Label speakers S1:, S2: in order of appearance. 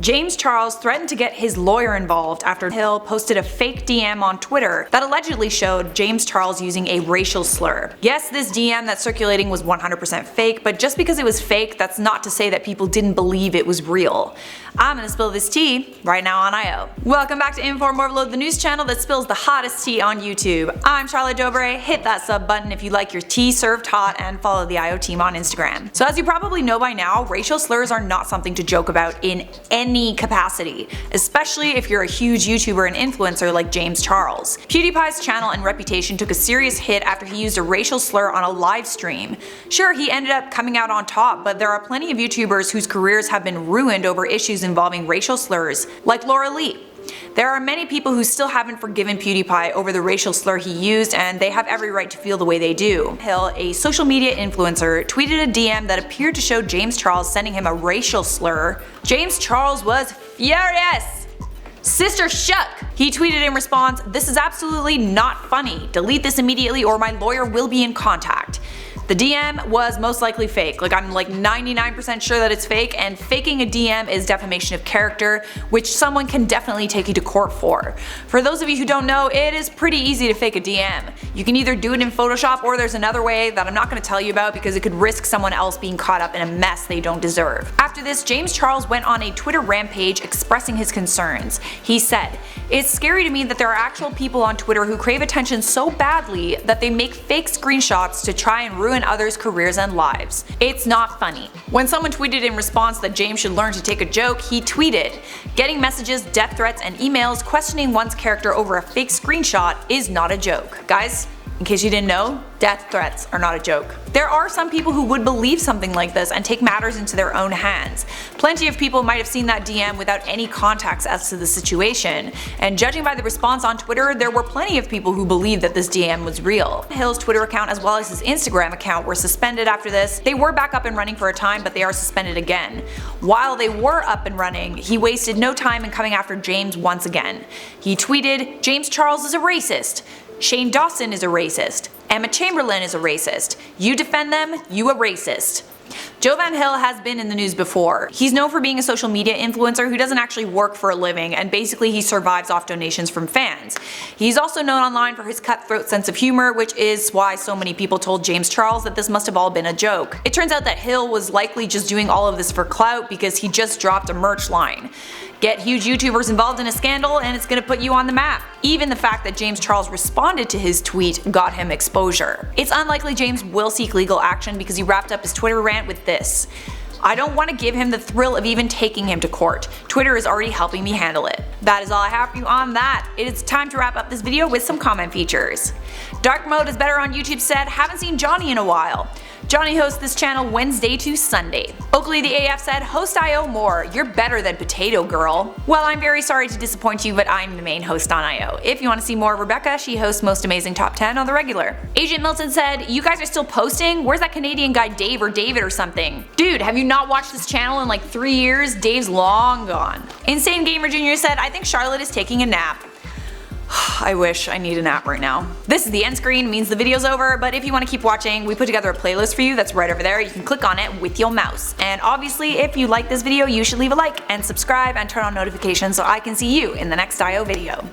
S1: James Charles threatened to get his lawyer involved after Hill posted a fake DM on Twitter that allegedly showed James Charles using a racial slur. Yes, this DM that's circulating was 100% fake, but just because it was fake, that's not to say that people didn't believe it was real. I'm gonna spill this tea right now on IO. Welcome back to InformOverload, the news channel that spills the hottest tea on YouTube. I'm Charlotte Dobre. Hit that sub button if you like your tea served hot, and follow the IO team on Instagram. So as you probably know by now, racial slurs are not something to joke about in any capacity, especially if you're a huge YouTuber and influencer like James Charles. PewDiePie's channel and reputation took a serious hit after he used a racial slur on a live stream. Sure, he ended up coming out on top, but there are plenty of YouTubers whose careers have been ruined over issues involving racial slurs, like Laura Lee. There are many people who still haven't forgiven PewDiePie over the racial slur he used, and they have every right to feel the way they do. Hill, a social media influencer, tweeted a DM that appeared to show James Charles sending him a racial slur. James Charles was furious! Sister shook! He tweeted in response, "This is absolutely not funny. Delete this immediately or my lawyer will be in contact." The DM was most likely fake. I'm 99% sure that it's fake, and faking a DM is defamation of character, which someone can definitely take you to court for. For those of you who don't know, it is pretty easy to fake a DM. You can either do it in Photoshop, or there's another way that I'm not going to tell you about because it could risk someone else being caught up in a mess they don't deserve. After this, James Charles went on a Twitter rampage expressing his concerns. He said, "It's scary to me that there are actual people on Twitter who crave attention so badly that they make fake screenshots to try and ruin others' careers and lives. It's not funny." When someone tweeted in response that James should learn to take a joke, he tweeted, "Getting messages, death threats, and emails questioning one's character over a fake screenshot is not a joke." Guys, in case you didn't know, death threats are not a joke. There are some people who would believe something like this and take matters into their own hands. Plenty of people might have seen that DM without any context as to the situation, and judging by the response on Twitter, there were plenty of people who believed that this DM was real. Hill's Twitter account as well as his Instagram account were suspended after this. They were back up and running for a time, but they are suspended again. While they were up and running, he wasted no time in coming after James once again. He tweeted, "James Charles is a racist. Shane Dawson is a racist. Emma Chamberlain is a racist. You defend them, you a racist." Joe Van Hill has been in the news before. He's known for being a social media influencer who doesn't actually work for a living, and basically he survives off donations from fans. He's also known online for his cutthroat sense of humor, which is why so many people told James Charles that this must have all been a joke. It turns out that Hill was likely just doing all of this for clout because he just dropped a merch line. Get huge YouTubers involved in a scandal and it's gonna put you on the map. Even the fact that James Charles responded to his tweet got him exposure. It's unlikely James will seek legal action because he wrapped up his Twitter rant with this: "I don't want to give him the thrill of even taking him to court. Twitter is already helping me handle it." That is all I have for you on that. It is time to wrap up this video with some comment features. Dark mode is better on YouTube said, "Haven't seen Johnny in a while." Johnny hosts this channel Wednesday to Sunday. Oakley the AF said, "Host IO more, you're better than Potato Girl." Well, I'm very sorry to disappoint you, but I'm the main host on IO. If you want to see more of Rebecca, she hosts Most Amazing Top 10 on the regular. Agent Milton said, "You guys are still posting? Where's that Canadian guy Dave or David or something? Dude, have you not watched this channel in like 3 years? Dave's long gone." Insane Gamer Jr. said, "I think Charlotte is taking a nap." I wish. I need a nap right now. This is the end screen, means the video's over, but if you want to keep watching, we put together a playlist for you that's right over there. You can click on it with your mouse. And obviously, if you like this video, you should leave a like and subscribe and turn on notifications so I can see you in the next IO video.